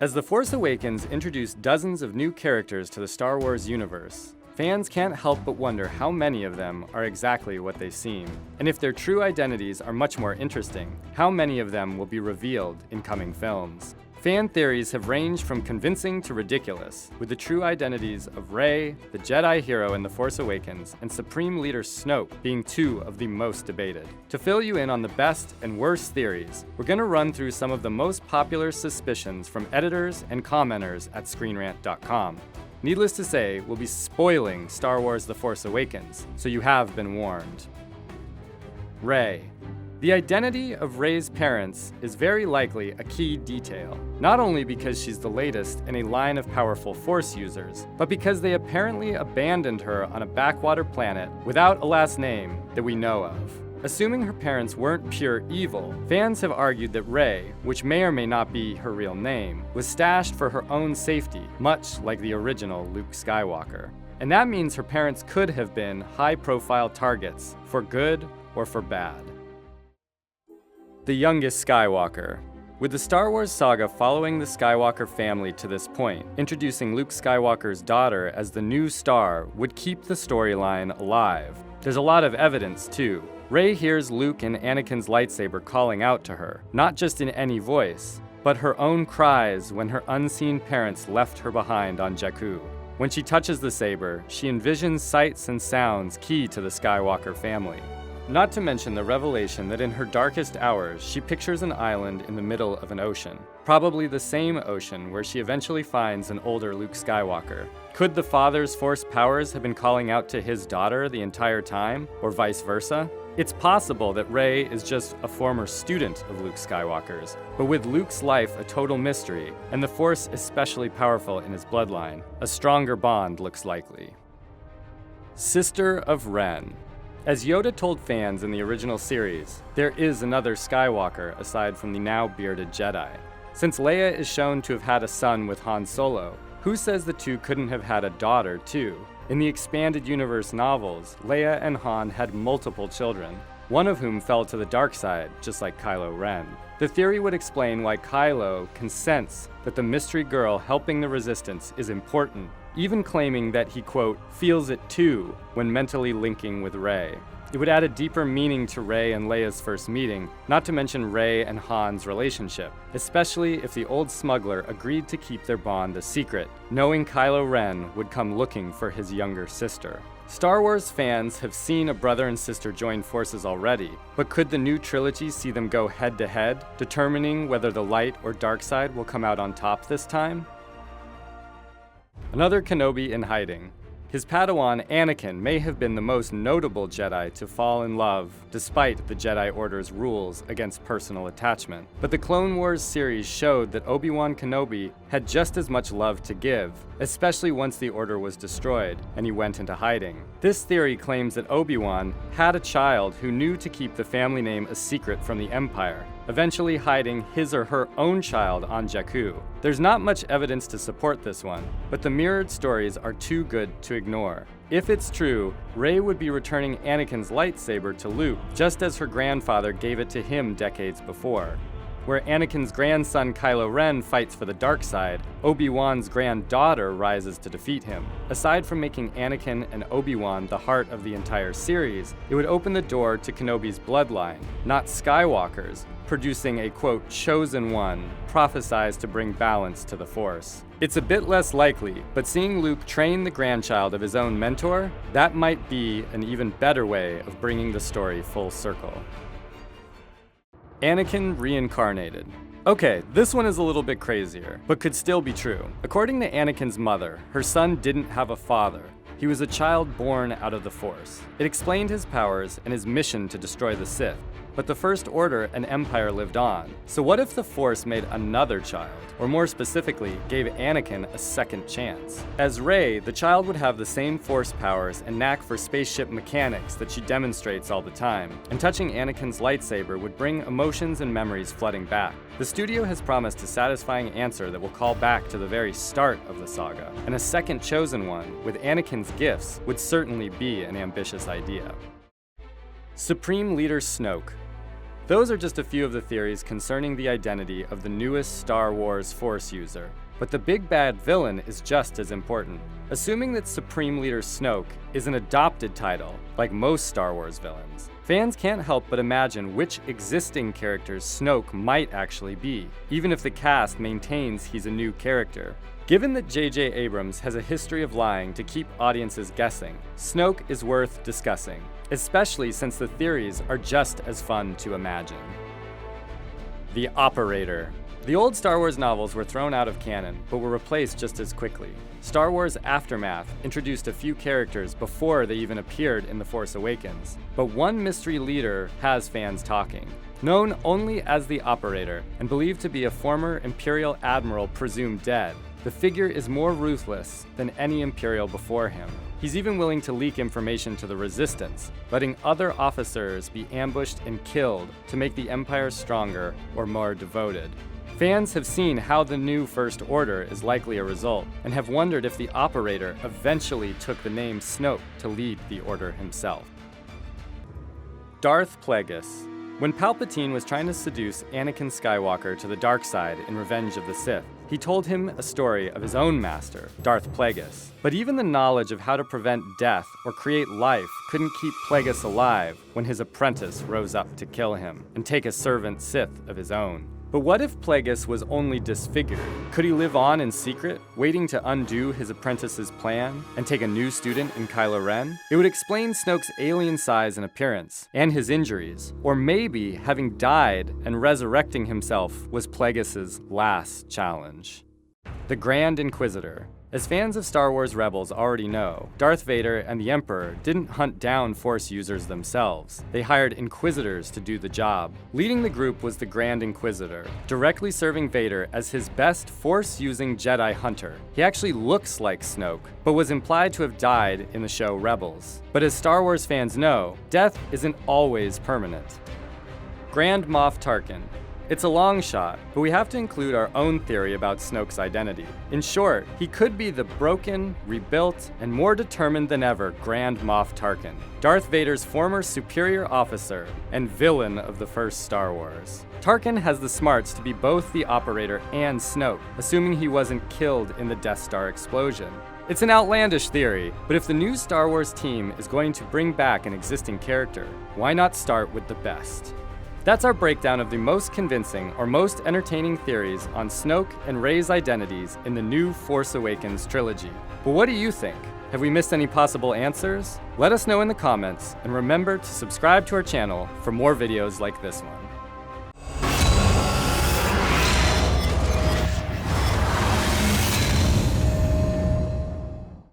As The Force Awakens introduced dozens of new characters to the Star Wars universe, fans can't help but wonder how many of them are exactly what they seem. And if their true identities are much more interesting, how many of them will be revealed in coming films. Fan theories have ranged from convincing to ridiculous, with the true identities of Rey, the Jedi hero in The Force Awakens, and Supreme Leader Snoke being two of the most debated. To fill you in on the best and worst theories, we're going to run through some of the most popular suspicions from editors and commenters at ScreenRant.com. Needless to say, we'll be spoiling Star Wars The Force Awakens, so you have been warned. Rey. The identity of Rey's parents is very likely a key detail, not only because she's the latest in a line of powerful Force users, but because they apparently abandoned her on a backwater planet without a last name that we know of. Assuming her parents weren't pure evil, fans have argued that Rey, which may or may not be her real name, was stashed for her own safety, much like the original Luke Skywalker. And that means her parents could have been high-profile targets, for good or for bad. The Youngest Skywalker. With the Star Wars saga following the Skywalker family to this point, introducing Luke Skywalker's daughter as the new star would keep the storyline alive. There's a lot of evidence, too. Rey hears Luke and Anakin's lightsaber calling out to her, not just in any voice, but her own cries when her unseen parents left her behind on Jakku. When she touches the saber, she envisions sights and sounds key to the Skywalker family. Not to mention the revelation that in her darkest hours, she pictures an island in the middle of an ocean. Probably the same ocean where she eventually finds an older Luke Skywalker. Could the father's Force powers have been calling out to his daughter the entire time, or vice versa? It's possible that Rey is just a former student of Luke Skywalker's, but with Luke's life a total mystery, and the Force especially powerful in his bloodline, a stronger bond looks likely. Sister of Ren. As Yoda told fans in the original series, there is another Skywalker aside from the now bearded Jedi. Since Leia is shown to have had a son with Han Solo, who says the two couldn't have had a daughter too? In the expanded universe novels, Leia and Han had multiple children, one of whom fell to the dark side, just like Kylo Ren. The theory would explain why Kylo can sense that the mystery girl helping the Resistance is important, even claiming that he, quote, feels it too when mentally linking with Rey. It would add a deeper meaning to Rey and Leia's first meeting, not to mention Rey and Han's relationship, especially if the old smuggler agreed to keep their bond a secret, knowing Kylo Ren would come looking for his younger sister. Star Wars fans have seen a brother and sister join forces already, but could the new trilogy see them go head-to-head, determining whether the light or dark side will come out on top this time? Another Kenobi in hiding. His Padawan Anakin may have been the most notable Jedi to fall in love, despite the Jedi Order's rules against personal attachment. But the Clone Wars series showed that Obi-Wan Kenobi had just as much love to give, especially once the Order was destroyed and he went into hiding. This theory claims that Obi-Wan had a child who knew to keep the family name a secret from the Empire, eventually hiding his or her own child on Jakku. There's not much evidence to support this one, but the mirrored stories are too good to ignore. If it's true, Rey would be returning Anakin's lightsaber to Luke, just as her grandfather gave it to him decades before. Where Anakin's grandson Kylo Ren fights for the dark side, Obi-Wan's granddaughter rises to defeat him. Aside from making Anakin and Obi-Wan the heart of the entire series, it would open the door to Kenobi's bloodline, not Skywalker's, producing a, quote, chosen one, prophesized to bring balance to the Force. It's a bit less likely, but seeing Luke train the grandchild of his own mentor, that might be an even better way of bringing the story full circle. Anakin Reincarnated. Okay, this one is a little bit crazier, but could still be true. According to Anakin's mother, her son didn't have a father. He was a child born out of the Force. It explained his powers and his mission to destroy the Sith. But the First Order and Empire lived on. So what if the Force made another child? Or more specifically, gave Anakin a second chance? As Rey, the child would have the same Force powers and knack for spaceship mechanics that she demonstrates all the time, and touching Anakin's lightsaber would bring emotions and memories flooding back. The studio has promised a satisfying answer that will call back to the very start of the saga, and a second chosen one, with Anakin's gifts, would certainly be an ambitious idea. Supreme Leader Snoke. Those are just a few of the theories concerning the identity of the newest Star Wars Force user. But the big bad villain is just as important. Assuming that Supreme Leader Snoke is an adopted title, like most Star Wars villains, fans can't help but imagine which existing characters Snoke might actually be, even if the cast maintains he's a new character. Given that J.J. Abrams has a history of lying to keep audiences guessing, Snoke is worth discussing, especially since the theories are just as fun to imagine. The Operator. The old Star Wars novels were thrown out of canon, but were replaced just as quickly. Star Wars Aftermath introduced a few characters before they even appeared in The Force Awakens, but one mystery leader has fans talking. Known only as the Operator, and believed to be a former Imperial Admiral presumed dead, the figure is more ruthless than any Imperial before him. He's even willing to leak information to the Resistance, letting other officers be ambushed and killed to make the Empire stronger or more devoted. Fans have seen how the new First Order is likely a result, and have wondered if the Operator eventually took the name Snoke to lead the Order himself. Darth Plagueis. When Palpatine was trying to seduce Anakin Skywalker to the dark side in Revenge of the Sith, he told him a story of his own master, Darth Plagueis. But even the knowledge of how to prevent death or create life couldn't keep Plagueis alive when his apprentice rose up to kill him and take a servant Sith of his own. But what if Plagueis was only disfigured? Could he live on in secret, waiting to undo his apprentice's plan and take a new student in Kylo Ren? It would explain Snoke's alien size and appearance, and his injuries. Or maybe having died and resurrecting himself was Plagueis' last challenge. The Grand Inquisitor. As fans of Star Wars Rebels already know, Darth Vader and the Emperor didn't hunt down Force users themselves. They hired Inquisitors to do the job. Leading the group was the Grand Inquisitor, directly serving Vader as his best Force-using Jedi hunter. He actually looks like Snoke, but was implied to have died in the show Rebels. But as Star Wars fans know, death isn't always permanent. Grand Moff Tarkin. It's a long shot, but we have to include our own theory about Snoke's identity. In short, he could be the broken, rebuilt, and more determined than ever Grand Moff Tarkin, Darth Vader's former superior officer and villain of the first Star Wars. Tarkin has the smarts to be both the Operator and Snoke, assuming he wasn't killed in the Death Star explosion. It's an outlandish theory, but if the new Star Wars team is going to bring back an existing character, why not start with the best? That's our breakdown of the most convincing or most entertaining theories on Snoke and Rey's identities in the new Force Awakens trilogy. But what do you think? Have we missed any possible answers? Let us know in the comments, and remember to subscribe to our channel for more videos like this one.